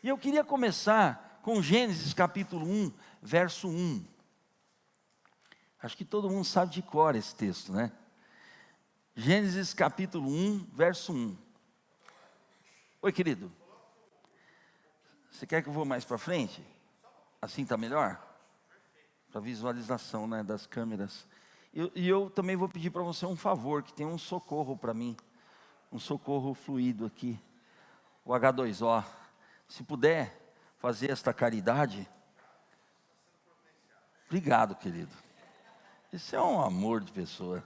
E eu queria começar com Gênesis capítulo 1, verso 1. Acho que todo mundo sabe de cor esse texto, né? Gênesis capítulo 1, verso 1. Oi, querido. Você quer que eu vou mais para frente? Assim está melhor? Para visualização, né, das câmeras. E eu também vou pedir para você um favor, que tem um socorro para mim. Um socorro fluido aqui. O H2O. Se puder fazer esta caridade. Obrigado, querido. Isso é um amor de pessoa.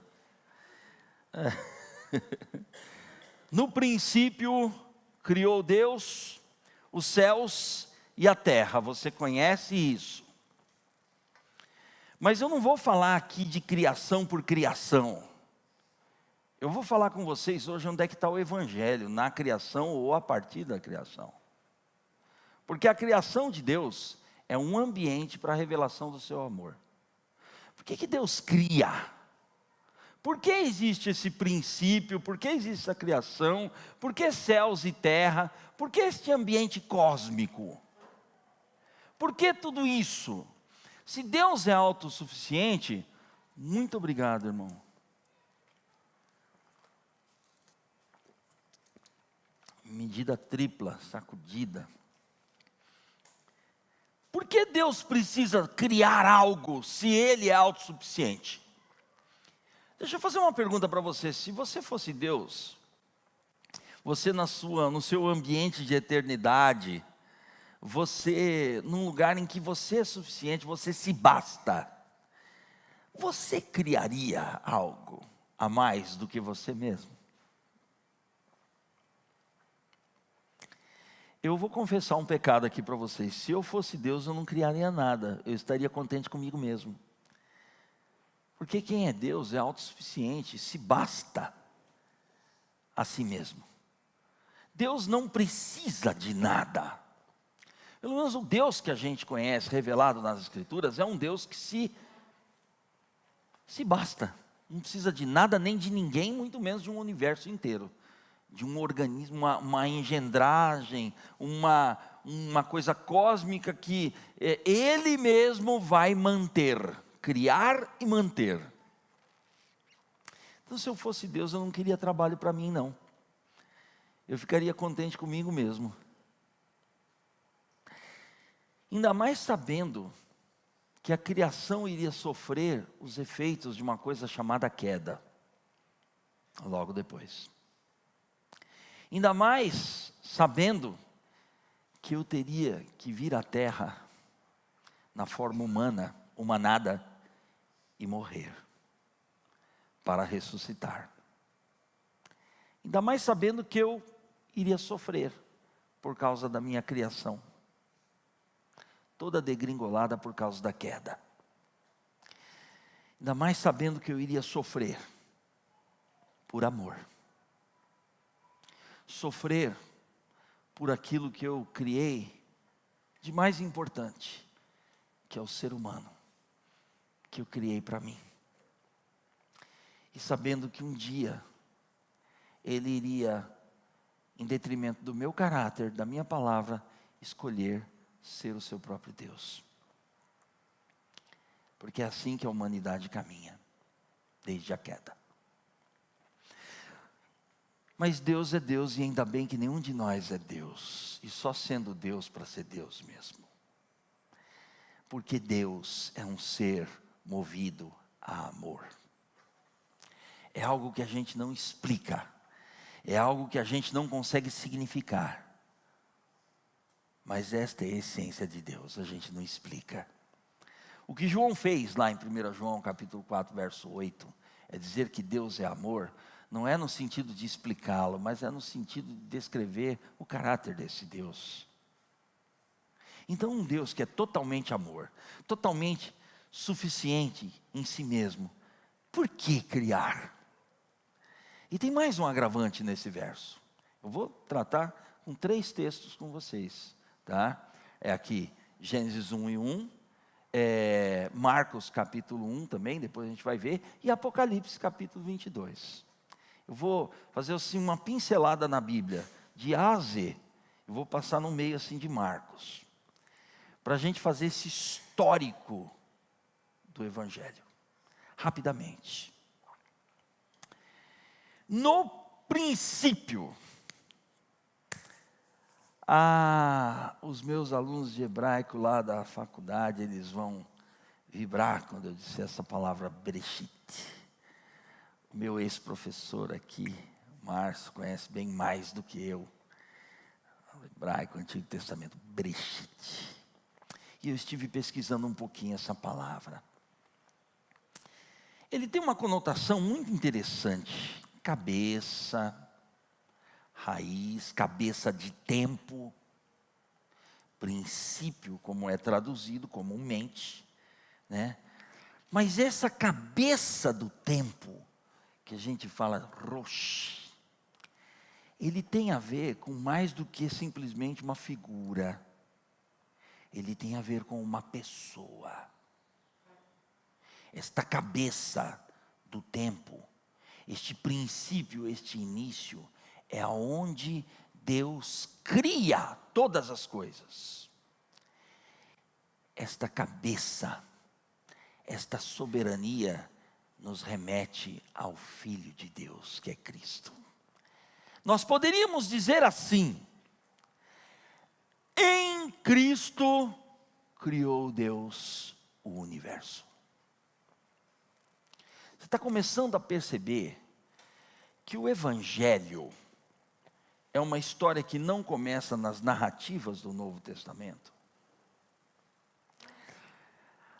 No princípio, criou Deus os céus e a terra. Você conhece isso. Mas eu não vou falar aqui de criação por criação. Eu vou falar com vocês hoje onde é que está o evangelho, na criação ou a partir da criação. Porque a criação de Deus é um ambiente para a revelação do seu amor. Por que Deus cria? Por que existe esse princípio? Por que existe essa criação? Por que céus e terra? Por que este ambiente cósmico? Por que tudo isso? Se Deus é autossuficiente, muito obrigado, irmão. Medida tripla, sacudida. Por que Deus precisa criar algo se Ele é autossuficiente? Deixa eu fazer uma pergunta para você. Se você fosse Deus, você no seu ambiente de eternidade, você num lugar em que você é suficiente, você se basta, você criaria algo a mais do que você mesmo? Eu vou confessar um pecado aqui para vocês. Se eu fosse Deus, eu não criaria nada. Eu estaria contente comigo mesmo. Porque quem é Deus é autossuficiente, se basta a si mesmo. Deus não precisa de nada. Pelo menos o Deus que a gente conhece, revelado nas Escrituras, é um Deus que se basta. Não precisa de nada nem de ninguém, muito menos de um universo inteiro. De um organismo, uma engendragem, uma coisa cósmica que Ele mesmo vai manter, criar e manter. Então, se eu fosse Deus, eu não queria trabalho para mim, não. Eu ficaria contente comigo mesmo. Ainda mais sabendo que a criação iria sofrer os efeitos de uma coisa chamada queda, logo depois. Ainda mais sabendo que eu teria que vir à terra na forma humana, humanada, e morrer para ressuscitar. Ainda mais sabendo que eu iria sofrer por causa da minha criação, toda degringolada por causa da queda. Ainda mais sabendo que eu iria sofrer por amor. Sofrer por aquilo que eu criei de mais importante, que é o ser humano, que eu criei para mim. E sabendo que um dia Ele iria, em detrimento do meu caráter, da minha palavra, escolher ser o seu próprio Deus. Porque é assim que a humanidade caminha, desde a queda. Mas Deus é Deus e ainda bem que nenhum de nós é Deus. E só sendo Deus para ser Deus mesmo. Porque Deus é um ser movido a amor. É algo que a gente não explica. É algo que a gente não consegue significar. Mas esta é a essência de Deus, a gente não explica. O que João fez lá em 1 João capítulo 4, verso 8, é dizer que Deus é amor. Não é no sentido de explicá-lo, mas é no sentido de descrever o caráter desse Deus. Então um Deus que é totalmente amor, totalmente suficiente em si mesmo, por que criar? E tem mais um agravante nesse verso. Eu vou tratar com 3 textos com vocês, tá? É aqui Gênesis 1 e 1, Marcos capítulo 1 também, depois a gente vai ver, e Apocalipse capítulo 22. Eu vou fazer assim uma pincelada na Bíblia, de A a Z, Eu vou passar no meio assim de Marcos, para a gente fazer esse histórico do Evangelho, rapidamente. No princípio, os meus alunos de hebraico lá da faculdade, eles vão vibrar quando eu disser essa palavra Bereshit. O meu ex-professor aqui, Márcio, conhece bem mais do que eu. O hebraico, o Antigo Testamento, Bereshit. E eu estive pesquisando um pouquinho essa palavra. Ele tem uma conotação muito interessante. Cabeça, raiz, cabeça de tempo, princípio, como é traduzido comumente, né? Mas essa cabeça do tempo, que a gente fala Rosh, ele tem a ver com mais do que simplesmente uma figura. Ele tem a ver com uma pessoa. Esta cabeça do tempo, este princípio, este início, é aonde Deus cria todas as coisas. Esta cabeça, esta soberania, nos remete ao Filho de Deus, que é Cristo. Nós poderíamos dizer assim: em Cristo criou Deus o universo. Você está começando a perceber que o Evangelho é uma história que não começa nas narrativas do Novo Testamento.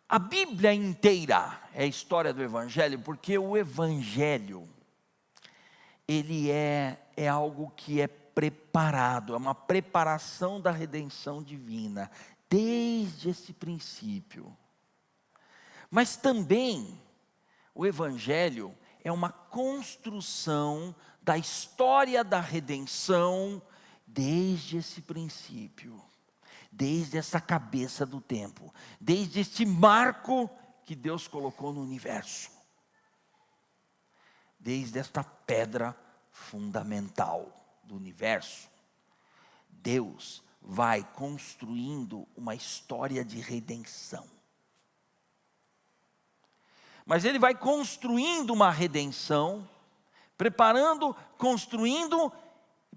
A Bíblia inteira é a história do Evangelho, porque o Evangelho, ele é algo que é preparado, é uma preparação da redenção divina, desde esse princípio. Mas também, o Evangelho é uma construção da história da redenção, desde esse princípio, desde essa cabeça do tempo, desde este marco que Deus colocou no universo, desde esta pedra fundamental do universo. Deus vai construindo uma história de redenção. Mas Ele vai construindo uma redenção, preparando, construindo,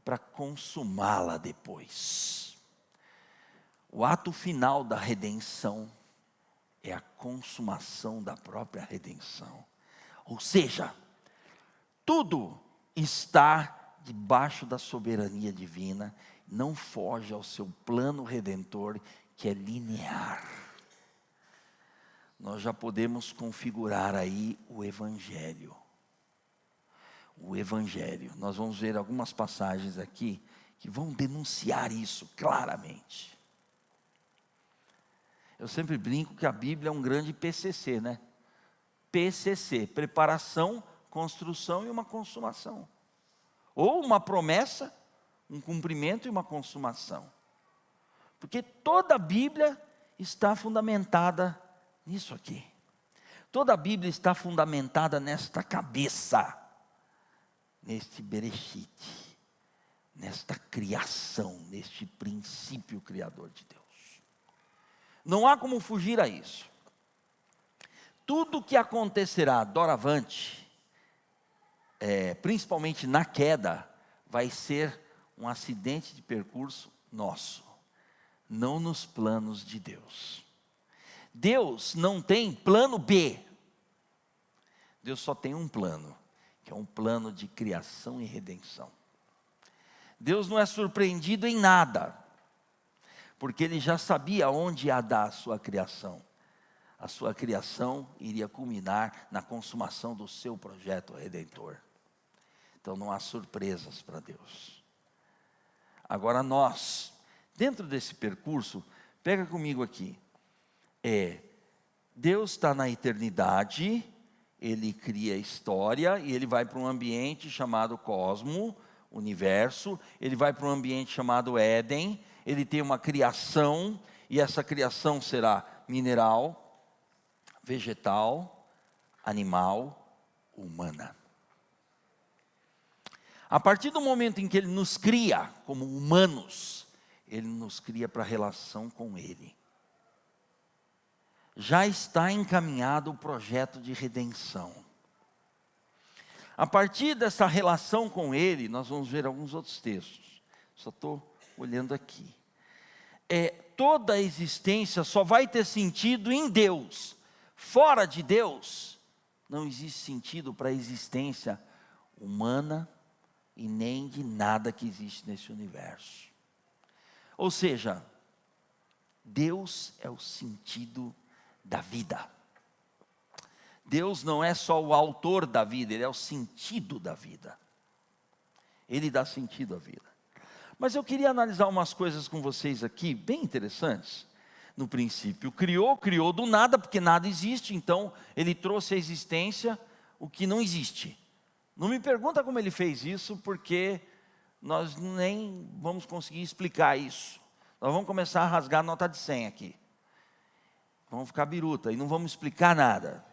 para consumá-la depois. O ato final da redenção é a consumação da própria redenção. Ou seja, tudo está debaixo da soberania divina, não foge ao seu plano redentor, que é linear. Nós já podemos configurar aí o Evangelho. O Evangelho. Nós vamos ver algumas passagens aqui que vão denunciar isso claramente. Eu sempre brinco que a Bíblia é um grande PCC, né? PCC, preparação, construção e uma consumação. Ou uma promessa, um cumprimento e uma consumação. Porque toda a Bíblia está fundamentada nisso aqui. Toda a Bíblia está fundamentada nesta cabeça, neste Bereshit, nesta criação, neste princípio criador de Deus. Não há como fugir a isso. Tudo que acontecerá doravante, principalmente na queda, vai ser um acidente de percurso nosso, não nos planos de Deus. Deus não tem plano B. Deus só tem um plano, que é um plano de criação e redenção. Deus não é surpreendido em nada, porque Ele já sabia onde ia dar a sua criação. A sua criação iria culminar na consumação do seu projeto redentor. Então não há surpresas para Deus. Agora nós, dentro desse percurso, pega comigo aqui. Deus está na eternidade, Ele cria a história e Ele vai para um ambiente chamado cosmo, universo. Ele vai para um ambiente chamado Éden. Ele tem uma criação, e essa criação será mineral, vegetal, animal, humana. A partir do momento em que Ele nos cria como humanos, Ele nos cria para a relação com Ele. Já está encaminhado o projeto de redenção. A partir dessa relação com Ele, nós vamos ver alguns outros textos. Só estou olhando aqui. Toda a existência só vai ter sentido em Deus. Fora de Deus, não existe sentido para a existência humana e nem de nada que existe nesse universo. Ou seja, Deus é o sentido da vida. Deus não é só o autor da vida, Ele é o sentido da vida. Ele dá sentido à vida. Mas eu queria analisar umas coisas com vocês aqui, bem interessantes. No princípio, criou do nada, porque nada existe, então Ele trouxe à existência o que não existe. Não me pergunta como Ele fez isso, porque nós nem vamos conseguir explicar isso. Nós vamos começar a rasgar nota de 100 aqui. Vamos ficar biruta e não vamos explicar nada.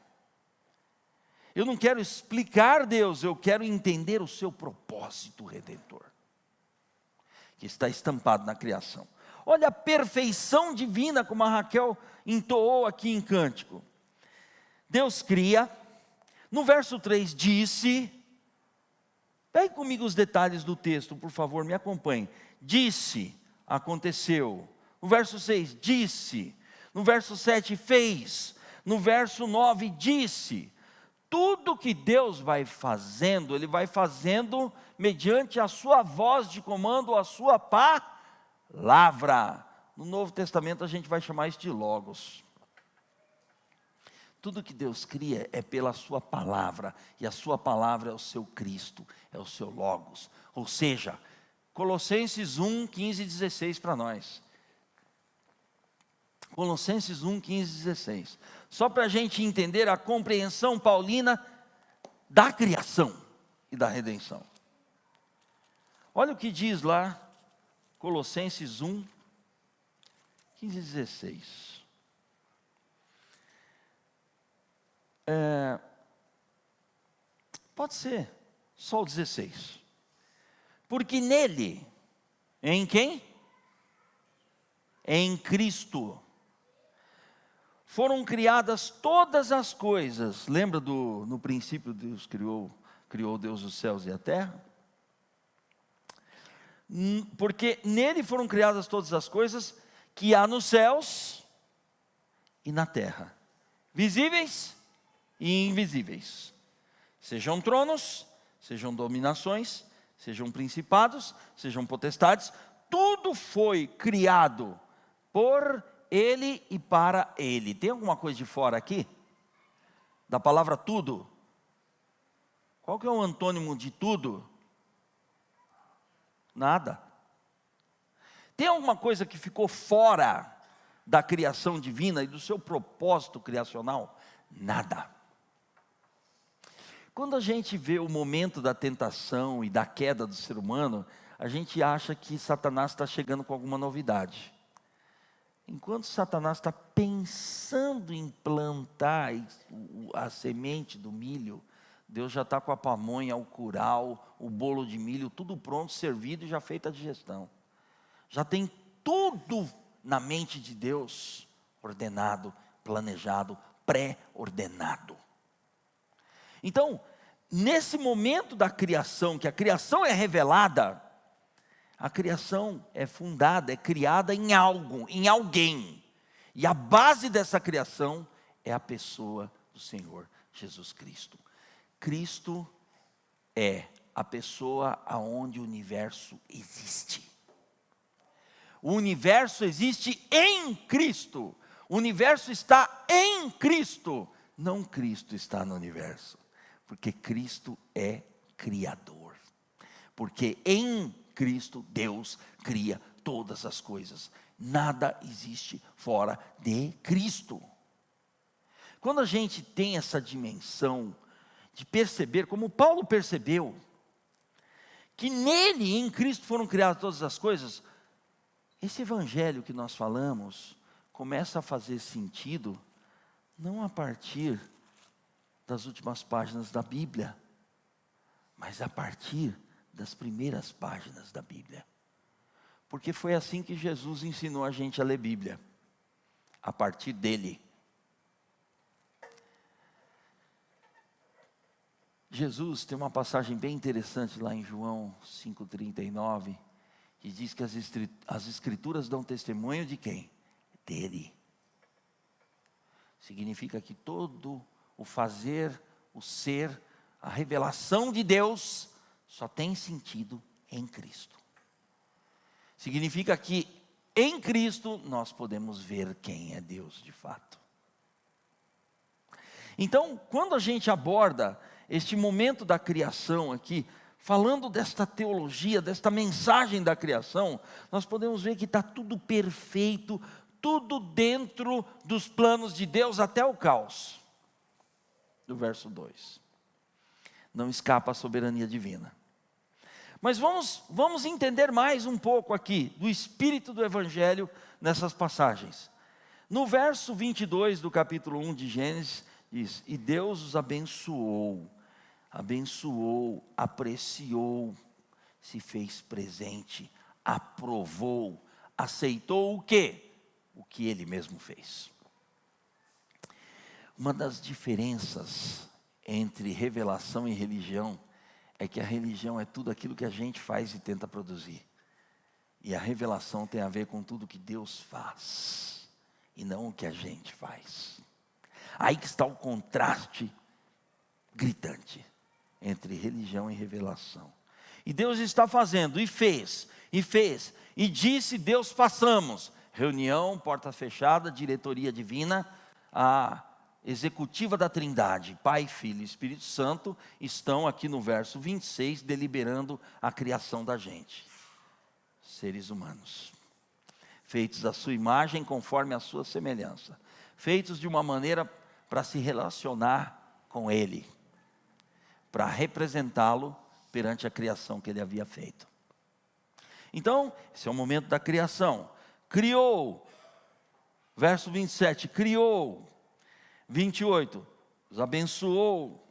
Eu não quero explicar Deus, eu quero entender o seu propósito redentor, que está estampado na criação. Olha a perfeição divina, como a Raquel entoou aqui em cântico. Deus cria, no verso 3 disse, pegue comigo os detalhes do texto, por favor, me acompanhe. Disse, aconteceu. No verso 6, disse. No verso 7, fez. No verso 9, disse. Tudo que Deus vai fazendo, Ele vai fazendo mediante a sua voz de comando, a sua palavra. No Novo Testamento a gente vai chamar isso de logos. Tudo que Deus cria é pela sua palavra, e a sua palavra é o seu Cristo, é o seu logos. Ou seja, Colossenses 1, 15 e 16 para nós. Colossenses 1, 15 e 16. Só para a gente entender a compreensão paulina da criação e da redenção. Olha o que diz lá, Colossenses 1, 15 e 16. Pode ser, só o 16. Porque nele, em quem? Em Cristo, foram criadas todas as coisas. Lembra no princípio Deus criou Deus os céus e a terra? Porque nele foram criadas todas as coisas que há nos céus e na terra, visíveis e invisíveis. Sejam tronos, sejam dominações, sejam principados, sejam potestades, tudo foi criado por Ele e para Ele. Tem alguma coisa de fora aqui? Da palavra tudo? Qual que é o antônimo de tudo? Nada. Tem alguma coisa que ficou fora da criação divina e do seu propósito criacional? Nada. Quando a gente vê o momento da tentação e da queda do ser humano, a gente acha que Satanás está chegando com alguma novidade. Enquanto Satanás está pensando em plantar a semente do milho, Deus já está com a pamonha, o curau, o bolo de milho, tudo pronto, servido e já feita a digestão. Já tem tudo na mente de Deus, ordenado, planejado, pré-ordenado. Então, nesse momento da criação, que a criação é revelada, a criação é fundada, é criada em algo, em alguém. E a base dessa criação é a pessoa do Senhor Jesus Cristo. Cristo é a pessoa aonde o universo existe. O universo existe em Cristo. O universo está em Cristo. Não Cristo está no universo. Porque Cristo é criador. Porque em Cristo Deus cria todas as coisas. Nada existe fora de Cristo. Quando a gente tem essa dimensão de perceber, como Paulo percebeu, que nele, em Cristo, foram criadas todas as coisas, esse evangelho que nós falamos começa a fazer sentido, não a partir das últimas páginas da Bíblia, mas a partir das primeiras páginas da Bíblia. Porque foi assim que Jesus ensinou a gente a ler Bíblia, a partir dele. Jesus tem uma passagem bem interessante lá em João 5,39, que diz que as Escrituras dão testemunho de quem? Dele. Significa que todo o fazer, o ser, a revelação de Deus só tem sentido em Cristo. Significa que em Cristo nós podemos ver quem é Deus de fato. Então, quando a gente aborda este momento da criação aqui, falando desta teologia, desta mensagem da criação, nós podemos ver que está tudo perfeito, tudo dentro dos planos de Deus até o caos. Do verso 2. Não escapa a soberania divina. Mas vamos entender mais um pouco aqui do espírito do Evangelho nessas passagens. No verso 22 do capítulo 1 de Gênesis, diz: e Deus os abençoou, apreciou, se fez presente, aprovou, aceitou o quê? O que Ele mesmo fez. Uma das diferenças entre revelação e religião é que a religião é tudo aquilo que a gente faz e tenta produzir. E a revelação tem a ver com tudo que Deus faz, e não o que a gente faz. Aí que está o contraste gritante entre religião e revelação. E Deus está fazendo, e fez, e disse Deus façamos. Reunião, porta fechada, diretoria divina, a executiva da Trindade, Pai, Filho e Espírito Santo, estão aqui no verso 26, deliberando a criação da gente. Seres humanos, feitos à sua imagem, conforme a sua semelhança, feitos de uma maneira para se relacionar com Ele, para representá-lo perante a criação que Ele havia feito. Então, esse é o momento da criação. Criou, verso 27, criou. 28, os abençoou.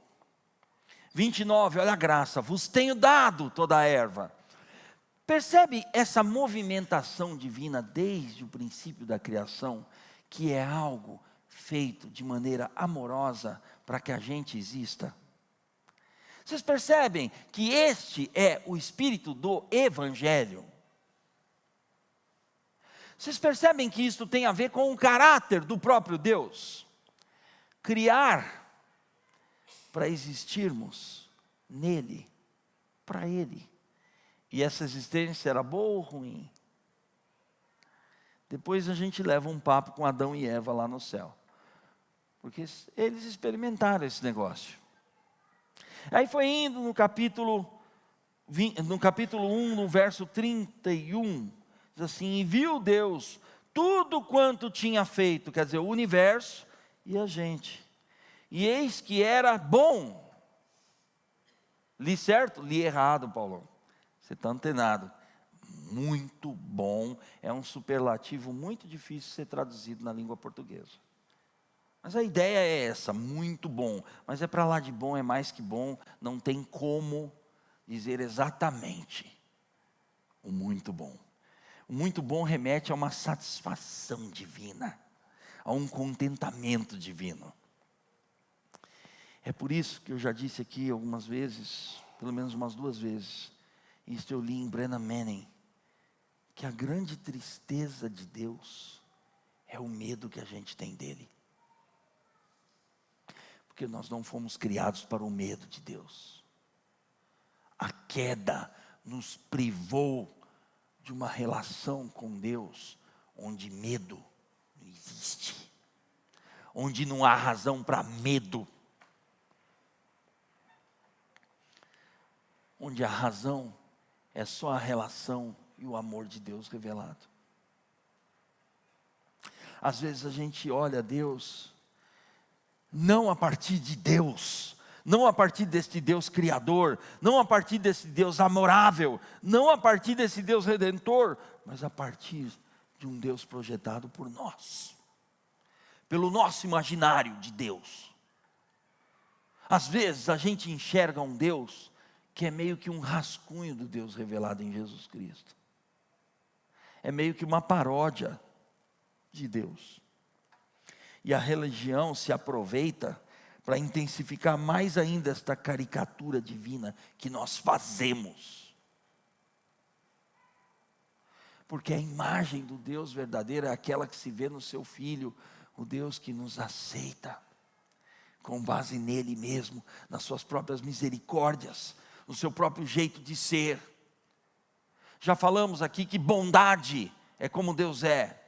29, olha a graça, vos tenho dado toda a erva. Percebe essa movimentação divina desde o princípio da criação, que é algo feito de maneira amorosa para que a gente exista? Vocês percebem que este é o espírito do Evangelho? Vocês percebem que isso tem a ver com o caráter do próprio Deus? Criar para existirmos nele, para Ele. E essa existência era boa ou ruim? Depois a gente leva um papo com Adão e Eva lá no céu, porque eles experimentaram esse negócio. Aí foi indo no capítulo 1, no verso 31, diz assim: e viu Deus tudo quanto tinha feito, quer dizer, o universo e a gente, e eis que era bom. Li certo? Li errado, Paulo. Você está antenado. Muito bom é um superlativo muito difícil de ser traduzido na língua portuguesa. Mas a ideia é essa, muito bom. Mas é para lá de bom, é mais que bom. Não tem como dizer exatamente o muito bom. O muito bom remete a uma satisfação divina, a um contentamento divino. É por isso que eu já disse aqui algumas vezes, pelo menos umas 2 vezes, isso eu li em Brennan Manning, que a grande tristeza de Deus é o medo que a gente tem dele. Porque nós não fomos criados para o medo de Deus. A queda nos privou de uma relação com Deus, onde medo não existe, onde não há razão para medo, onde a razão é só a relação e o amor de Deus revelado. Às vezes a gente olha a Deus, não a partir de Deus, não a partir desse Deus criador, não a partir desse Deus amorável, não a partir desse Deus redentor, mas a partir de um Deus projetado por nós, pelo nosso imaginário de Deus. Às vezes a gente enxerga um Deus que é meio que um rascunho do Deus revelado em Jesus Cristo. é meio que uma paródia de Deus. E a religião se aproveita para intensificar mais ainda esta caricatura divina que nós fazemos. Porque a imagem do Deus verdadeiro é aquela que se vê no seu Filho, o Deus que nos aceita, com base nele mesmo, nas suas próprias misericórdias, no seu próprio jeito de ser. Já falamos aqui que bondade é como Deus é,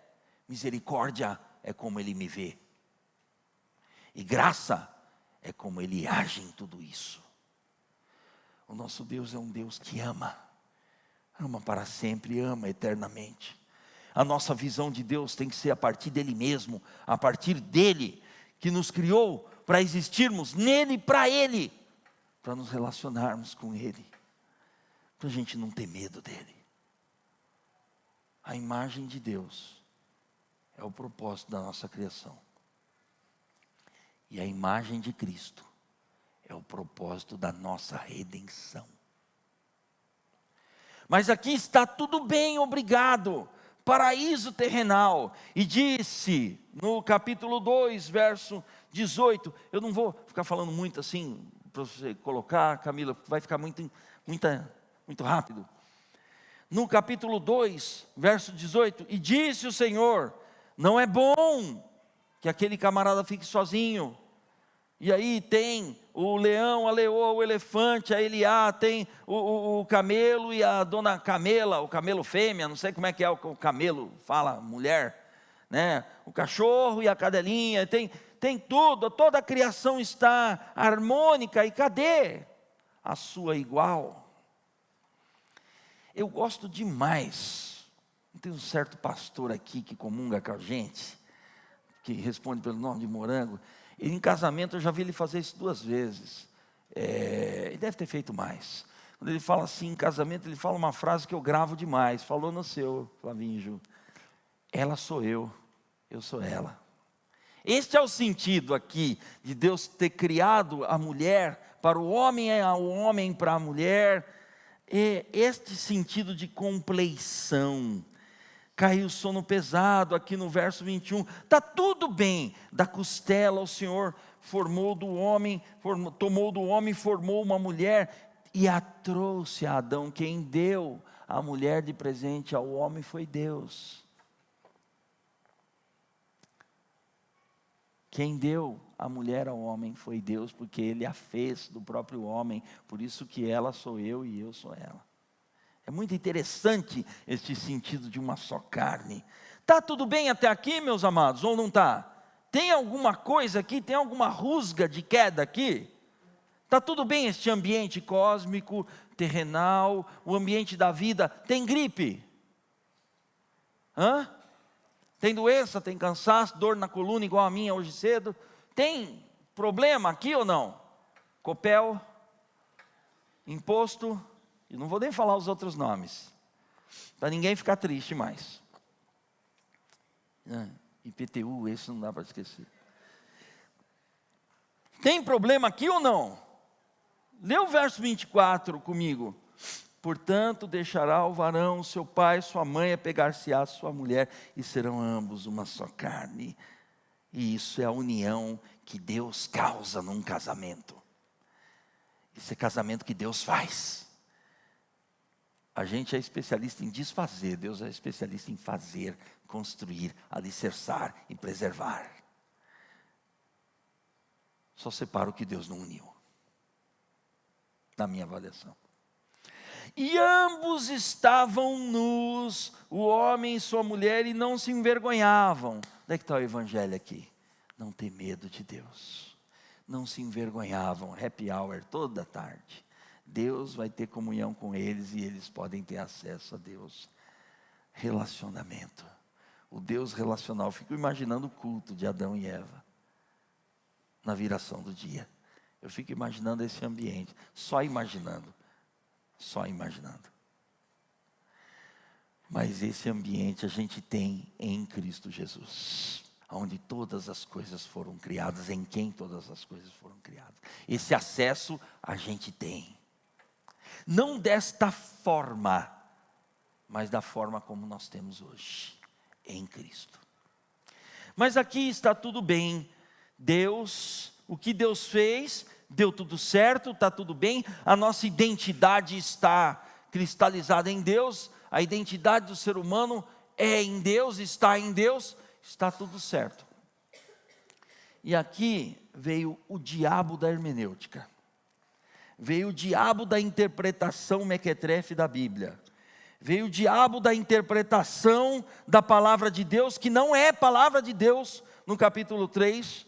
misericórdia é como Ele me vê, e graça é como Ele age em tudo isso. O nosso Deus é um Deus que ama para sempre, ama eternamente. A nossa visão de Deus tem que ser a partir dEle mesmo, a partir dEle, que nos criou para existirmos nele e para Ele, para nos relacionarmos com Ele, para a gente não ter medo dEle. A imagem de Deus é o propósito da nossa criação. E a imagem de Cristo é o propósito da nossa redenção. Mas aqui está tudo bem, obrigado, paraíso terrenal. E disse no capítulo 2, verso 18, eu não vou ficar falando muito assim, para você colocar, Camila, vai ficar muito rápido. No capítulo 2, verso 18, e disse o Senhor, não é bom que aquele camarada fique sozinho. E aí tem o leão, a leoa, o elefante, a Eliá, tem o camelo e a dona Camela, o camelo fêmea, não sei como é que é o camelo, fala mulher, né? O cachorro e a cadelinha, tem tudo, toda a criação está harmônica, e cadê a sua igual? Eu gosto demais, tem um certo pastor aqui que comunga com a gente, que responde pelo nome de Morango. E em casamento eu já vi ele fazer isso 2 vezes. Ele deve ter feito mais. Quando ele fala assim em casamento, ele fala uma frase que eu gravo demais. Falou no seu, Flavinho Ju. Ela sou eu sou ela. Este é o sentido aqui de Deus ter criado a mulher para o homem para a mulher. Este sentido de compleição. Caiu o sono pesado aqui no verso 21, está tudo bem, da costela o Senhor tomou do homem, formou uma mulher e a trouxe a Adão. Quem deu a mulher de presente ao homem foi Deus. Quem deu a mulher ao homem foi Deus, porque Ele a fez do próprio homem, por isso que ela sou eu e eu sou ela. É muito interessante este sentido de uma só carne. Está tudo bem até aqui, meus amados, ou não está? Tem alguma coisa aqui, tem alguma rusga de queda aqui? Está tudo bem este ambiente cósmico, terrenal, o ambiente da vida? Tem gripe? Tem doença, tem cansaço, dor na coluna igual a minha hoje cedo? Tem problema aqui ou não? Copel, imposto... E não vou nem falar os outros nomes, para ninguém ficar triste mais. IPTU, esse não dá para esquecer. Tem problema aqui ou não? Lê o verso 24 comigo. Portanto, deixará o varão, seu pai, sua mãe, apegar-se-á a sua mulher, e serão ambos uma só carne. E isso é a união que Deus causa num casamento. Esse é casamento que Deus faz. A gente é especialista em desfazer, Deus é especialista em fazer, construir, alicerçar e preservar. Só separa o que Deus não uniu, na minha avaliação. E ambos estavam nus, o homem e sua mulher, e não se envergonhavam. Onde é que está o evangelho aqui? Não ter medo de Deus. Não se envergonhavam, happy hour toda tarde. Deus vai ter comunhão com eles e eles podem ter acesso a Deus. Relacionamento. O Deus relacional. Fico imaginando o culto de Adão e Eva na viração do dia. Eu fico imaginando esse ambiente. Só imaginando. Mas esse ambiente a gente tem em Cristo Jesus, onde todas as coisas foram criadas, em quem todas as coisas foram criadas. Esse acesso a gente tem. Não desta forma, mas da forma como nós temos hoje, em Cristo. Mas aqui está tudo bem. Deus, o que Deus fez, deu tudo certo, está tudo bem. A nossa identidade está cristalizada em Deus. A identidade do ser humano é em Deus, está em Deus, está tudo certo. E aqui veio o diabo da hermenêutica. Veio o diabo da interpretação mequetrefe da Bíblia. Veio o diabo da interpretação da palavra de Deus, que não é palavra de Deus, no capítulo 3,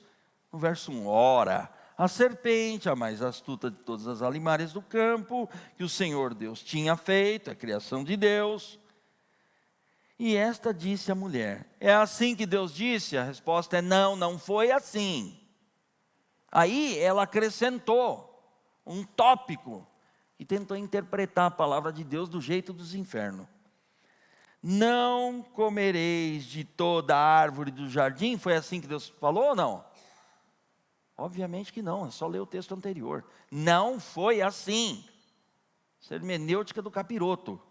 no verso 1. Ora, a serpente, a mais astuta de todas as alimárias do campo, que o Senhor Deus tinha feito, a criação de Deus. E esta disse à mulher: é assim que Deus disse? A resposta é não, não foi assim. Aí ela acrescentou um tópico e tentou interpretar a palavra de Deus do jeito dos infernos. Não comereis de toda a árvore do jardim? Foi assim que Deus falou ou não? Obviamente que não, é só ler o texto anterior. Não foi assim. Isso é hermenêutica do capiroto.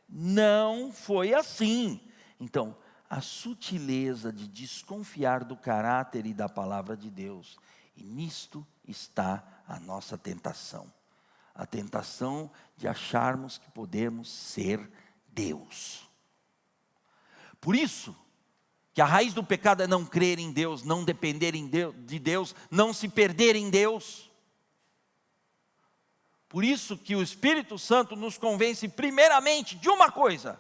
Não foi assim. Então, a sutileza de desconfiar do caráter e da palavra de Deus, e nisto está a nossa tentação. A tentação de acharmos que podemos ser Deus. Por isso, que a raiz do pecado é não crer em Deus, não depender de Deus, não se perder em Deus. Por isso que o Espírito Santo nos convence primeiramente de uma coisa: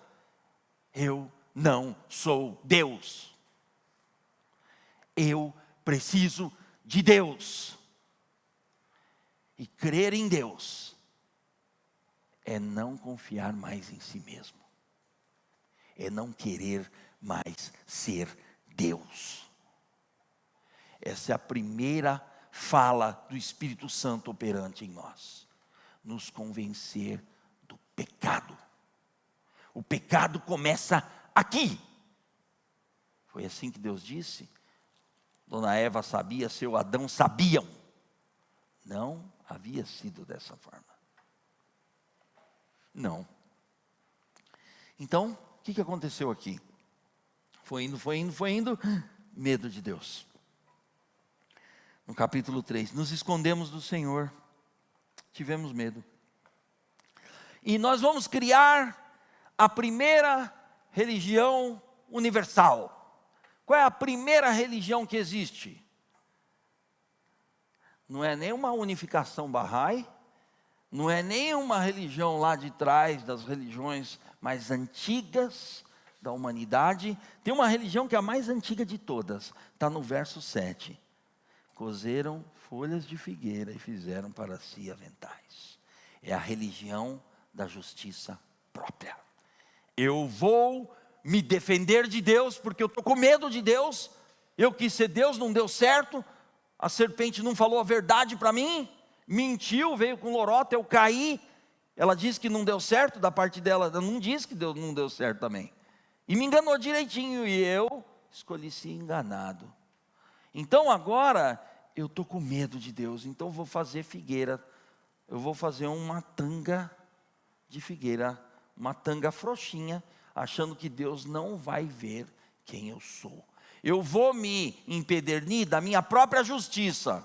eu não sou Deus. Eu preciso de Deus. E crer em Deus é não confiar mais em si mesmo. É não querer mais ser Deus. Essa é a primeira fala do Espírito Santo operante em nós. Nos convencer do pecado. O pecado começa aqui. Foi assim que Deus disse. Dona Eva sabia, seu Adão sabiam. Não havia sido dessa forma. Não. Então, o que aconteceu aqui? Foi indo, medo de Deus. No capítulo 3, nos escondemos do Senhor, tivemos medo. E nós vamos criar a primeira religião universal. Qual é a primeira religião que existe? Não é nem uma unificação Bahá'í, não é nem uma religião lá de trás das religiões mais antigas da humanidade. Tem uma religião que é a mais antiga de todas, está no verso 7. Cozeram folhas de figueira e fizeram para si aventais. É a religião da justiça própria. Eu vou me defender de Deus, porque eu estou com medo de Deus. Eu quis ser Deus, não deu certo. A serpente não falou a verdade para mim, mentiu, veio com lorota, eu caí. Ela disse que não deu certo da parte dela, ela não disse que não deu certo também. E me enganou direitinho, e eu escolhi ser enganado. Então agora, eu estou com medo de Deus, então eu vou fazer figueira. Eu vou fazer uma tanga de figueira, uma tanga frouxinha, achando que Deus não vai ver quem eu sou. Eu vou me impedernir da minha própria justiça.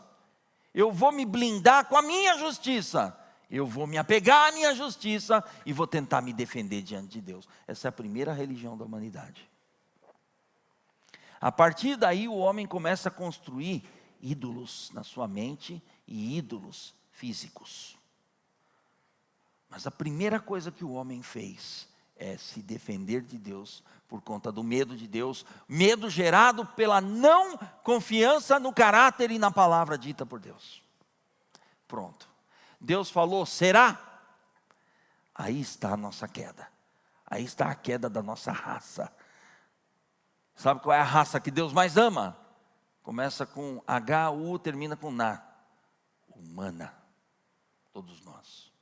Eu vou me blindar com a minha justiça. Eu vou me apegar à minha justiça e vou tentar me defender diante de Deus. Essa é a primeira religião da humanidade. A partir daí o homem começa a construir ídolos na sua mente e ídolos físicos. Mas a primeira coisa que o homem fez é se defender de Deus por conta do medo de Deus, medo gerado pela não confiança no caráter e na palavra dita por Deus. Pronto. Deus falou, será? Aí está a nossa queda. Aí está a queda da nossa raça. Sabe qual é a raça que Deus mais ama? Começa com H-U, termina com Na. Humana. Todos nós.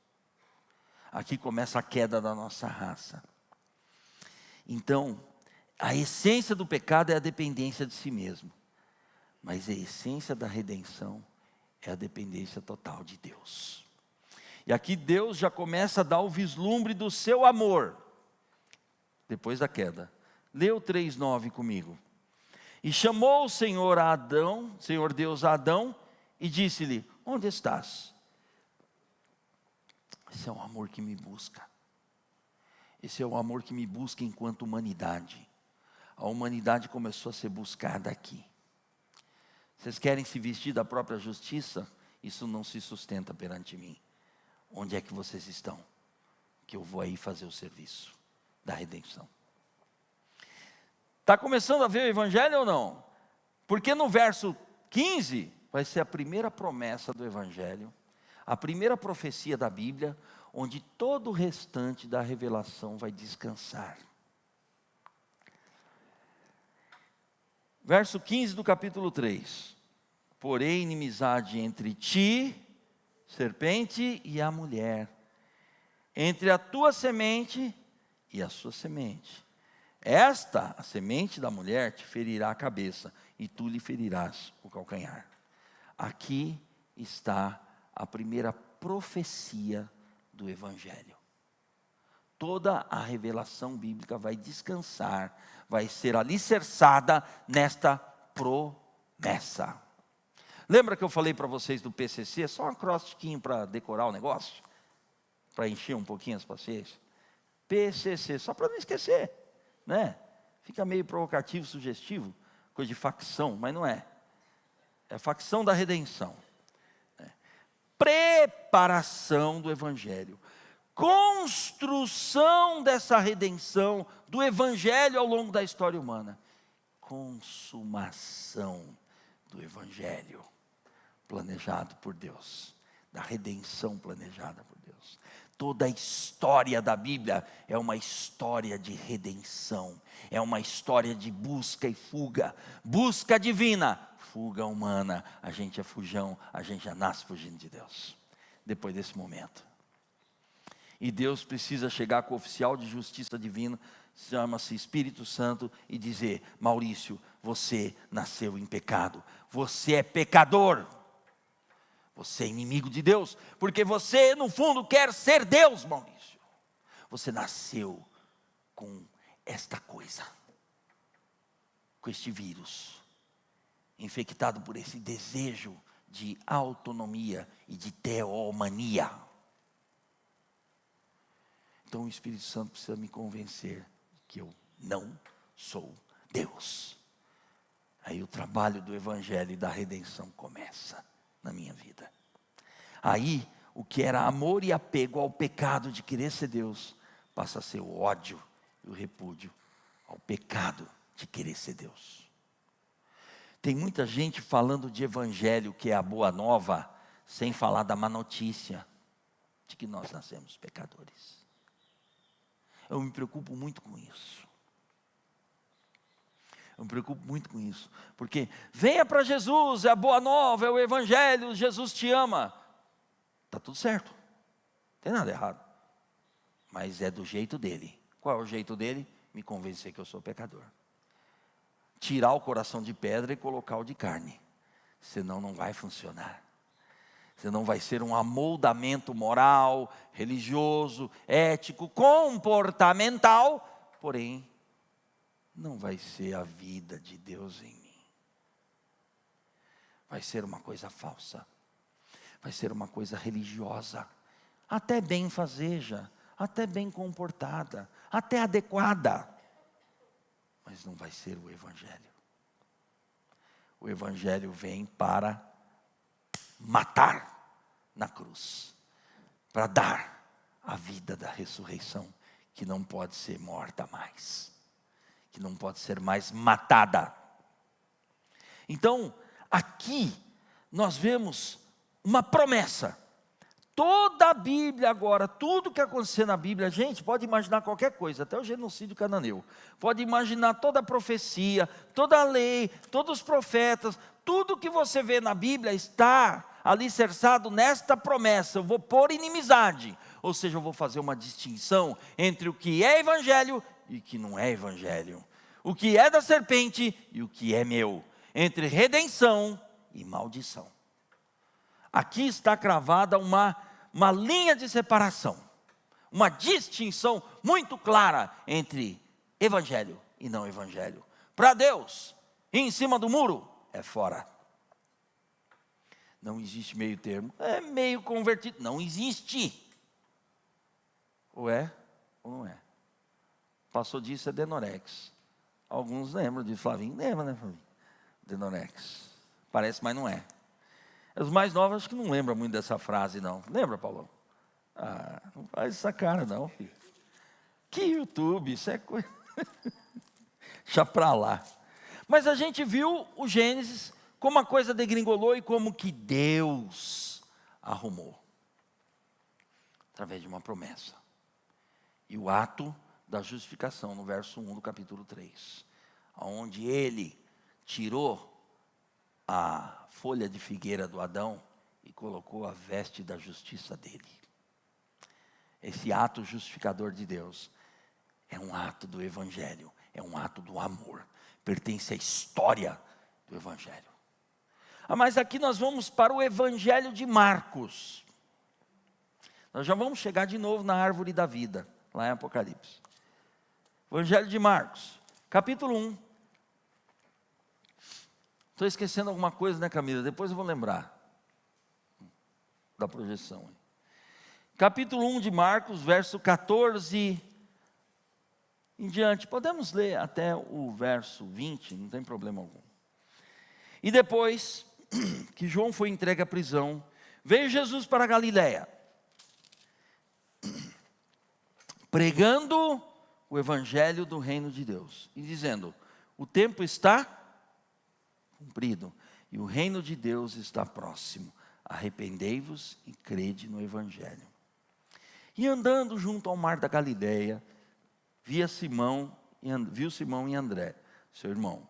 Aqui começa a queda da nossa raça. Então, a essência do pecado é a dependência de si mesmo. Mas a essência da redenção é a dependência total de Deus. E aqui Deus já começa a dar o vislumbre do seu amor. depois da queda. Lê o 3:9 comigo. E chamou o Senhor a Adão, Senhor Deus a Adão, e disse-lhe: onde estás? Esse é o amor que me busca. Esse é o amor que me busca enquanto humanidade. A humanidade começou a ser buscada aqui. Vocês querem se vestir da própria justiça? Isso não se sustenta perante mim. Onde é que vocês estão? Que eu vou aí fazer o serviço da redenção. Está começando a ver o Evangelho ou não? Porque no verso 15 vai ser a primeira promessa do Evangelho, a primeira profecia da Bíblia, onde todo o restante da revelação vai descansar. Verso 15 do capítulo 3. Porém, inimizade entre ti, serpente, e a mulher, entre a tua semente e a sua semente. Esta, a semente da mulher, te ferirá a cabeça, e tu lhe ferirás o calcanhar. Aqui está a primeira profecia do Evangelho. Toda a revelação bíblica vai descansar, vai ser alicerçada nesta promessa. Lembra que eu falei para vocês do PCC? Só um acróstiquinho para decorar o negócio? Para encher um pouquinho as paciências? PCC, só para não esquecer, né? Fica meio provocativo, sugestivo, coisa de facção, mas não é. É a facção da redenção. Preparação do Evangelho. Construção dessa redenção do Evangelho ao longo da história humana. Consumação do Evangelho planejado por Deus, da redenção planejada por Deus. Toda a história da Bíblia é uma história de redenção, é uma história de busca e fuga, busca divina, fuga humana. A gente é fujão, a gente já nasce fugindo de Deus, depois desse momento. E Deus precisa chegar com o oficial de justiça divina, chama-se Espírito Santo, e dizer: Maurício, você nasceu em pecado, você é pecador, você é inimigo de Deus, porque você no fundo quer ser Deus, Maurício. Você nasceu com esta coisa, com este vírus, infectado por esse desejo de autonomia e de teomania. Então o Espírito Santo precisa me convencer que eu não sou Deus. Aí o trabalho do Evangelho e da redenção começa na minha vida. Aí o que era amor e apego ao pecado de querer ser Deus, passa a ser o ódio e o repúdio ao pecado de querer ser Deus. Tem muita gente falando de Evangelho, que é a boa nova, sem falar da má notícia de que nós nascemos pecadores. Eu me preocupo muito com isso. Eu me preocupo muito com isso. Porque venha para Jesus, é a boa nova, é o Evangelho, Jesus te ama. Está tudo certo. Não tem nada errado. Mas é do jeito dele. Qual é o jeito dele? Me convencer que eu sou pecador. Tirar o coração de pedra e colocar o de carne. Senão não vai funcionar. Senão vai ser um amoldamento moral, religioso, ético, comportamental, porém, não vai ser a vida de Deus em mim. Vai ser uma coisa falsa, vai ser uma coisa religiosa, até bem fazeja, até bem comportada, até adequada, mas não vai ser o Evangelho. O Evangelho vem para matar na cruz, para dar a vida da ressurreição, que não pode ser morta mais, que não pode ser mais matada. Então, aqui nós vemos uma promessa. Toda a Bíblia agora, tudo que acontecer na Bíblia, a gente pode imaginar qualquer coisa, até o genocídio cananeu. Pode imaginar toda a profecia, toda a lei, todos os profetas, tudo que você vê na Bíblia está alicerçado nesta promessa: eu vou pôr inimizade, ou seja, eu vou fazer uma distinção entre o que é Evangelho e o que não é Evangelho, o que é da serpente e o que é meu, entre redenção e maldição. Aqui está cravada uma linha de separação, uma distinção muito clara entre evangelho e não evangelho. Para Deus, em cima do muro, é fora. Não existe meio termo. É meio convertido. Não existe. Ou é ou não é. Passou disso é Denorex. Alguns lembram de Flavinho. Lembra, né, Flavinho? Denorex. Parece, mas não é. Os mais novos acho que não lembram muito dessa frase, não. Lembra, Paulo? Ah, não faz essa cara, não, filho. Que YouTube, isso é coisa... Deixa pra lá. Mas a gente viu o Gênesis, como a coisa degringolou e como que Deus arrumou. Através de uma promessa. E o ato da justificação, no verso 1 do capítulo 3. Onde ele tirou a folha de figueira do Adão e colocou a veste da justiça dele. Esse ato justificador de Deus é um ato do Evangelho, é um ato do amor, pertence à história do Evangelho. Mas aqui nós vamos para o Evangelho de Marcos. Nós já vamos chegar de novo na árvore da vida, lá em Apocalipse. Evangelho de Marcos, capítulo 1. Estou esquecendo alguma coisa, né, Camila? Depois eu vou lembrar da projeção. Capítulo 1 de Marcos, verso 14 em diante. Podemos ler até o verso 20, não tem problema algum. E depois que João foi entregue à prisão, veio Jesus para a Galiléia, pregando o evangelho do reino de Deus e dizendo: o tempo está cumprido e o reino de Deus está próximo. Arrependei-vos e crede no evangelho. E andando junto ao mar da Galiléia, viu Simão e André, seu irmão,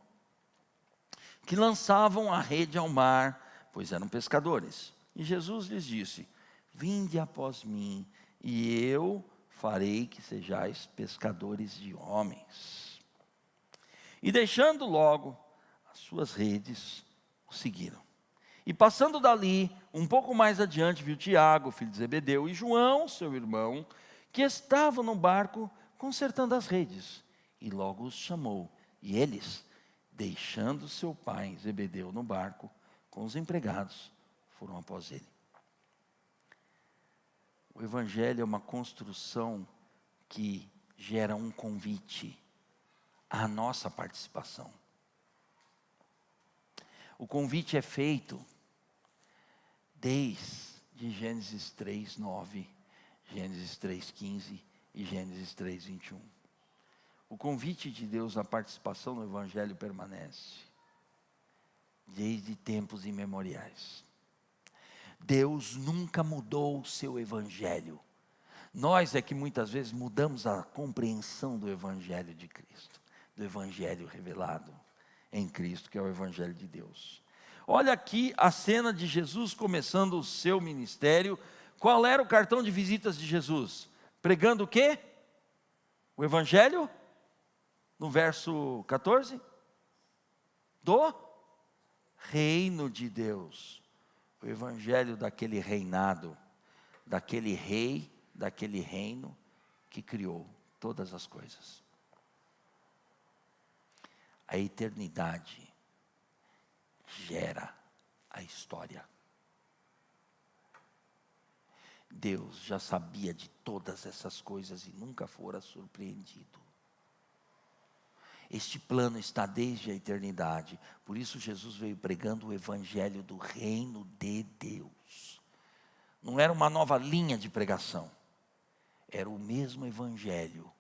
que lançavam a rede ao mar, pois eram pescadores. E Jesus lhes disse: vinde após mim, e eu farei que sejais pescadores de homens. E deixando logo as suas redes, o seguiram. E passando dali, um pouco mais adiante, viu Tiago, filho de Zebedeu, e João, seu irmão, que estavam no barco consertando as redes. E logo os chamou. E eles, deixando seu pai Zebedeu no barco, com os empregados, foram após ele. O Evangelho é uma construção que gera um convite à nossa participação. O convite é feito desde Gênesis 3:9, Gênesis 3:15 e Gênesis 3:21. O convite de Deus à participação no Evangelho permanece desde tempos imemoriais. Deus nunca mudou o seu Evangelho. Nós é que muitas vezes mudamos a compreensão do Evangelho de Cristo, do Evangelho revelado em Cristo, que é o Evangelho de Deus. Olha aqui a cena de Jesus começando o seu ministério. Qual era o cartão de visitas de Jesus? Pregando o quê? O Evangelho? No verso 14? Do reino de Deus. O Evangelho daquele reinado, daquele rei, daquele reino que criou todas as coisas. A eternidade gera a história. Deus já sabia de todas essas coisas e nunca fora surpreendido. Este plano está desde a eternidade. Por isso Jesus veio pregando o evangelho do reino de Deus. Não era uma nova linha de pregação. Era o mesmo evangelho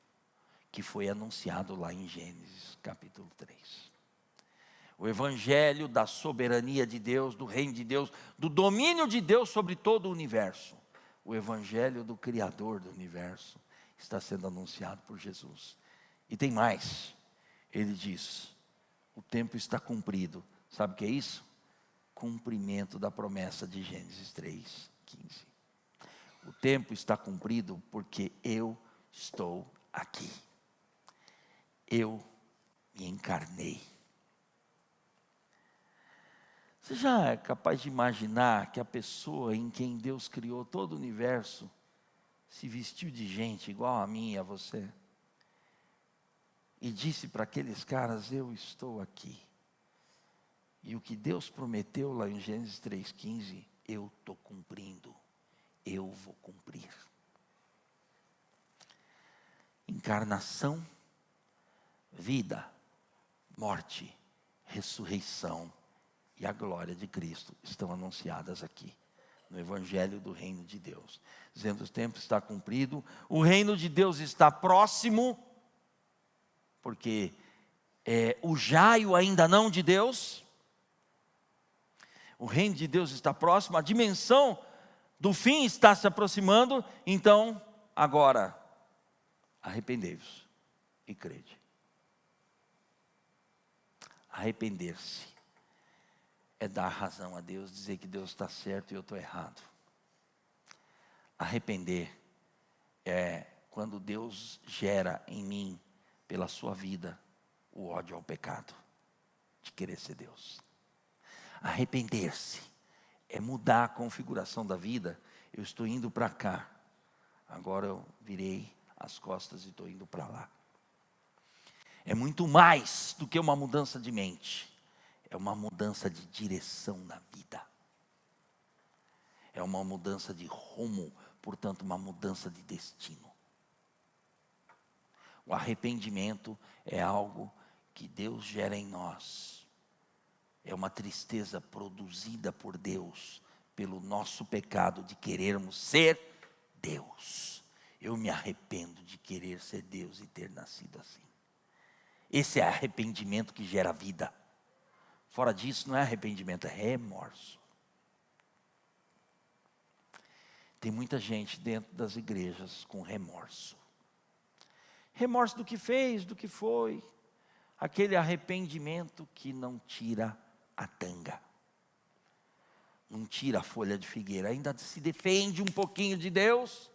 que foi anunciado lá em Gênesis capítulo 3. O evangelho da soberania de Deus, do reino de Deus, do domínio de Deus sobre todo o universo. O evangelho do Criador do universo está sendo anunciado por Jesus. E tem mais. Ele diz: o tempo está cumprido. Sabe o que é isso? Cumprimento da promessa de Gênesis 3:15. O tempo está cumprido porque eu estou aqui. Eu me encarnei. Você já é capaz de imaginar que a pessoa em quem Deus criou todo o universo se vestiu de gente igual a mim e a você? e disse para aqueles caras: eu estou aqui. E o que Deus prometeu lá em Gênesis 3,15, eu estou cumprindo. Eu vou cumprir. Encarnação, vida, morte, ressurreição e a glória de Cristo estão anunciadas aqui, no Evangelho do Reino de Deus. Dizendo: o tempo está cumprido, o Reino de Deus está próximo, porque o jaio ainda não de Deus. O Reino de Deus está próximo, a dimensão do fim está se aproximando. Então, agora, arrependei-vos e crede. Arrepender-se é dar razão a Deus, dizer que Deus está certo e eu estou errado. Arrepender é quando Deus gera em mim, pela sua vida, o ódio ao pecado, de querer ser Deus. Arrepender-se é mudar a configuração da vida. Eu estou indo para cá, agora eu virei as costas e estou indo para lá. É muito mais do que uma mudança de mente. É uma mudança de direção na vida. É uma mudança de rumo, portanto, uma mudança de destino. O arrependimento é algo que Deus gera em nós. É uma tristeza produzida por Deus, pelo nosso pecado de querermos ser Deus. Eu me arrependo de querer ser Deus e ter nascido assim. Esse é arrependimento que gera vida. Fora disso, não é arrependimento, é remorso. Tem muita gente dentro das igrejas com remorso. Remorso do que fez, do que foi. Aquele arrependimento que não tira a tanga. Não tira a folha de figueira. Ainda se defende um pouquinho de Deus.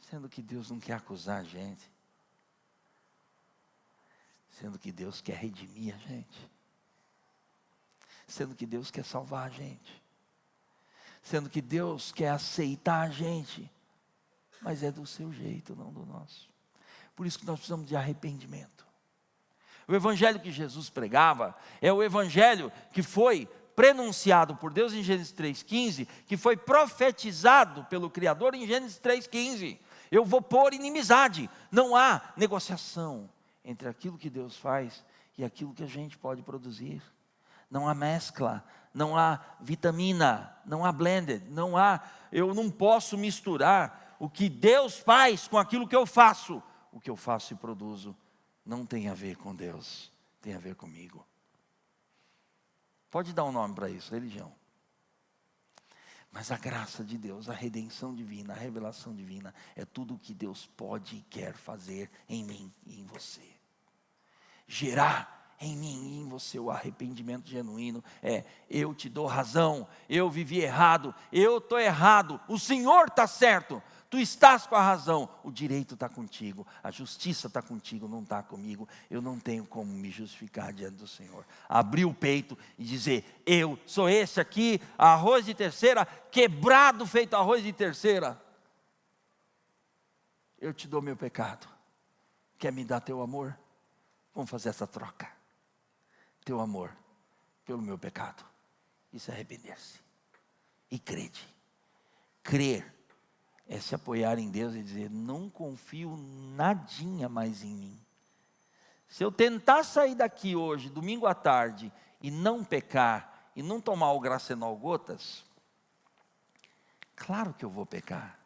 Sendo que Deus não quer acusar a gente. Sendo que Deus quer redimir a gente. Sendo que Deus quer salvar a gente. Sendo que Deus quer aceitar a gente. Mas é do seu jeito, não do nosso. Por isso que nós precisamos de arrependimento. O evangelho que Jesus pregava é o evangelho que foi prenunciado por Deus em Gênesis 3,15, que foi profetizado pelo Criador em Gênesis 3,15. Eu vou pôr inimizade. Não há negociação entre aquilo que Deus faz e aquilo que a gente pode produzir. Não há mescla, não há vitamina, não há blended, eu não posso misturar o que Deus faz com aquilo que eu faço. O que eu faço e produzo não tem a ver com Deus, tem a ver comigo. Pode dar um nome para isso, religião. Mas a graça de Deus, a redenção divina, a revelação divina, é tudo o que Deus pode e quer fazer em mim e em você. Gerar em mim e em você o arrependimento genuíno é: eu te dou razão, eu vivi errado, eu estou errado, o Senhor está certo, tu estás com a razão, o direito está contigo, a justiça está contigo, não está comigo, eu não tenho como me justificar diante do Senhor. Abrir o peito e dizer: eu sou esse aqui, arroz de terceira, quebrado feito arroz de terceira. Eu te dou meu pecado, quer me dar teu amor? Vamos fazer essa troca. Teu amor pelo meu pecado. Isso é arrepender-se. E crede. Crer é se apoiar em Deus e dizer: não confio nadinha mais em mim. Se eu tentar sair daqui hoje, domingo à tarde, e não pecar, e não tomar o Gracenol gotas, claro que eu vou pecar.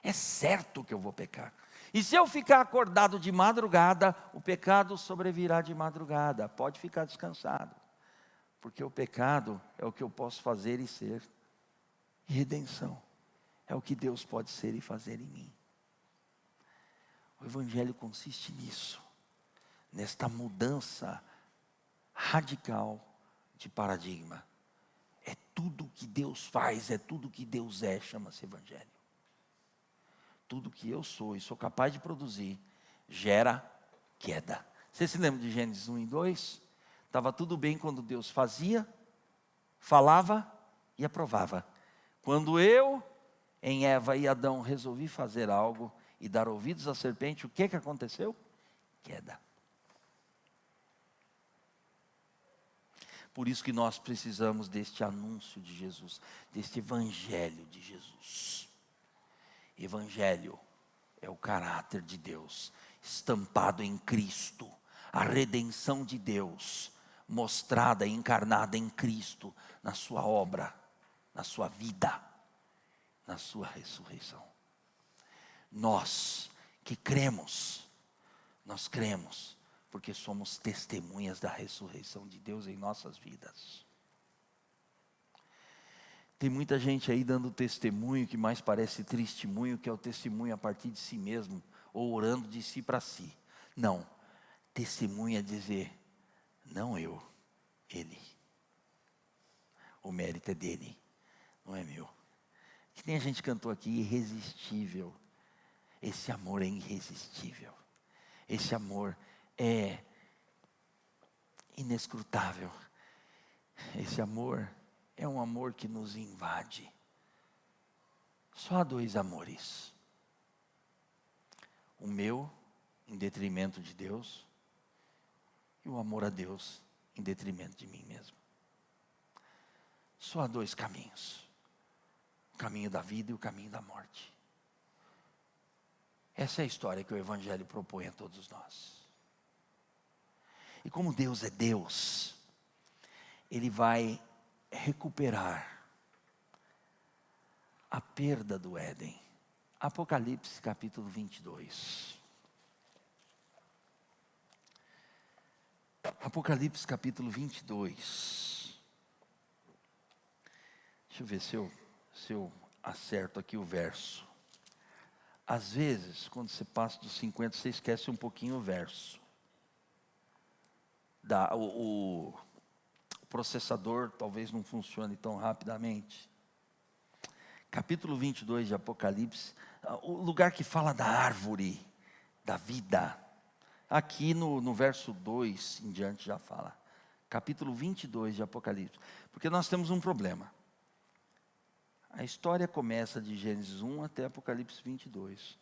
É certo que eu vou pecar. E se eu ficar acordado de madrugada, o pecado sobrevirá de madrugada. Pode ficar descansado. Porque o pecado é o que eu posso fazer e ser. E redenção é o que Deus pode ser e fazer em mim. O Evangelho consiste nisso. Nesta mudança radical de paradigma. É tudo que Deus faz, é tudo que Deus é, chama-se Evangelho. Tudo que eu sou e sou capaz de produzir, gera queda. Você se lembra de Gênesis 1 e 2? Estava tudo bem quando Deus fazia, falava e aprovava. Quando eu, em Eva e Adão, resolvi fazer algo e dar ouvidos à serpente, o que aconteceu? queda. Por isso que nós precisamos deste anúncio de Jesus, deste evangelho de Jesus. Evangelho é o caráter de Deus, estampado em Cristo. A redenção de Deus, mostrada e encarnada em Cristo, na sua obra, na sua vida, na sua ressurreição. Nós que cremos, nós cremos, porque somos testemunhas da ressurreição de Deus em nossas vidas. Tem muita gente aí dando testemunho que mais parece testemunho, que é o testemunho a partir de si mesmo, ou orando de si para si. Não, testemunho é dizer, não eu, Ele. O mérito é dele, não é meu. Que nem a gente cantou aqui, irresistível. Esse amor é irresistível. Esse amor é inescrutável. Esse amor é um amor que nos invade. Só há dois amores. O meu, em detrimento de Deus, e o amor a Deus, em detrimento de mim mesmo. Só há dois caminhos. O caminho da vida e o caminho da morte. Essa é a história que o Evangelho propõe a todos nós. E como Deus é Deus, Ele vai recuperar a perda do Éden. Apocalipse capítulo 22. Apocalipse capítulo 22. Deixa eu ver se eu acerto aqui o verso. Às vezes, quando você passa dos 50, você esquece um pouquinho o verso. O processador talvez não funcione tão rapidamente. Capítulo 22 de Apocalipse, o lugar que fala da árvore, da vida. Aqui no verso 2 em diante já fala. Capítulo 22 de Apocalipse. Porque nós temos um problema. A história começa de Gênesis 1 até Apocalipse 22.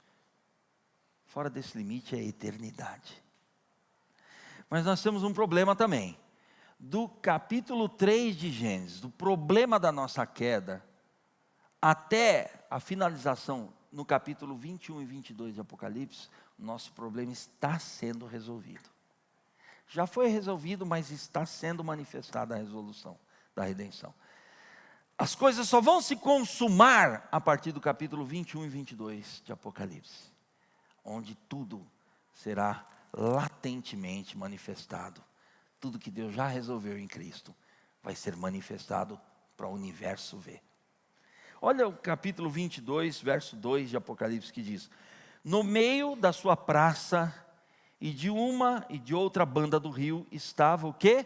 Fora desse limite é a eternidade. Mas nós temos um problema também. Do capítulo 3 de Gênesis, do problema da nossa queda, até a finalização no capítulo 21 e 22 de Apocalipse, o nosso problema está sendo resolvido. Já foi resolvido, mas está sendo manifestada a resolução da redenção. As coisas só vão se consumar a partir do capítulo 21 e 22 de Apocalipse, onde tudo será latentemente manifestado. Tudo que Deus já resolveu em Cristo vai ser manifestado para o universo ver. Olha o capítulo 22, verso 2 de Apocalipse que diz: no meio da sua praça e de uma e de outra banda do rio estava o quê?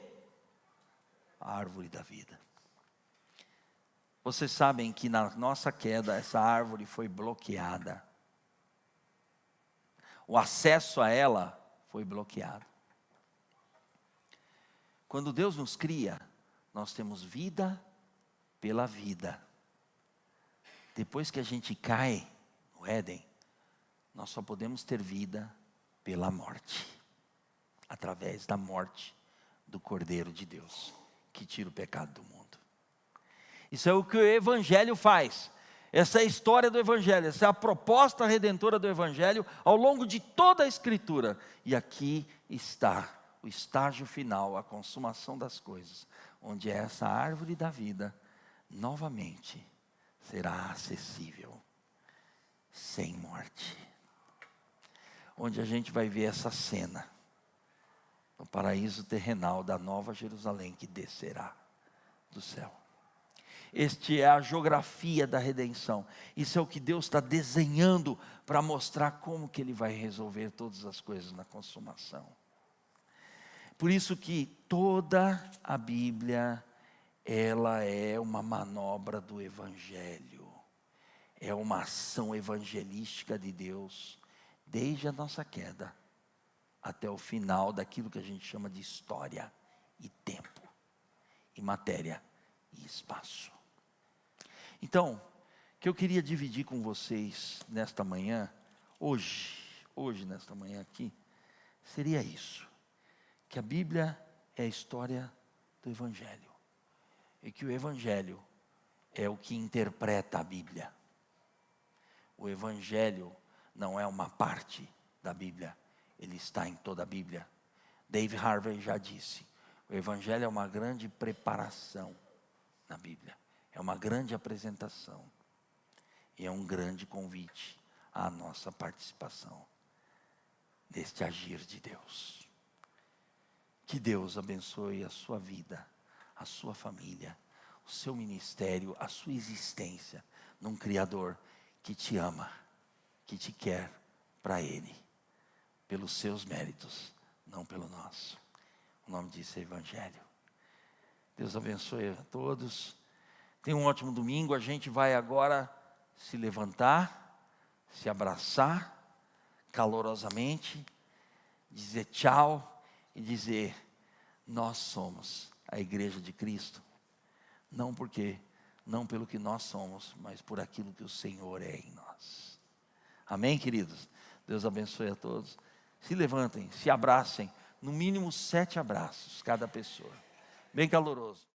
A árvore da vida. Vocês sabem que na nossa queda essa árvore foi bloqueada. O acesso a ela foi bloqueado. Quando Deus nos cria, nós temos vida pela vida. Depois que a gente cai no Éden, nós só podemos ter vida pela morte. Através da morte do Cordeiro de Deus, que tira o pecado do mundo. Isso é o que o Evangelho faz. Essa é a história do Evangelho. Essa é a proposta redentora do Evangelho ao longo de toda a Escritura. E aqui está o estágio final, a consumação das coisas, onde essa árvore da vida novamente será acessível, sem morte. Onde a gente vai ver essa cena no paraíso terrenal da Nova Jerusalém que descerá do céu. Este é a geografia da redenção. Isso é o que Deus está desenhando para mostrar como que Ele vai resolver todas as coisas na consumação. Por isso que toda a Bíblia, ela é uma manobra do Evangelho. É uma ação evangelística de Deus, desde a nossa queda até o final daquilo que a gente chama de história e tempo, e matéria e espaço. Então, o que eu queria dividir com vocês nesta manhã, hoje nesta manhã aqui, seria isso: que a Bíblia é a história do Evangelho, e que o Evangelho é o que interpreta a Bíblia. O Evangelho não é uma parte da Bíblia, ele está em toda a Bíblia. Dave Harvey já disse: o Evangelho é uma grande preparação na Bíblia, é uma grande apresentação, e é um grande convite à nossa participação neste agir de Deus. Que Deus abençoe a sua vida, a sua família, o seu ministério, a sua existência num Criador que te ama, que te quer para Ele, pelos seus méritos, não pelo nosso. O nome disso é Evangelho. Deus abençoe a todos. Tenha um ótimo domingo. A gente vai agora se levantar, se abraçar calorosamente, dizer tchau e dizer: nós somos a igreja de Cristo, não pelo que nós somos, mas por aquilo que o Senhor é em nós. Amém, queridos? Deus abençoe a todos. Se levantem, se abracem, no mínimo 7 abraços cada pessoa, bem caloroso.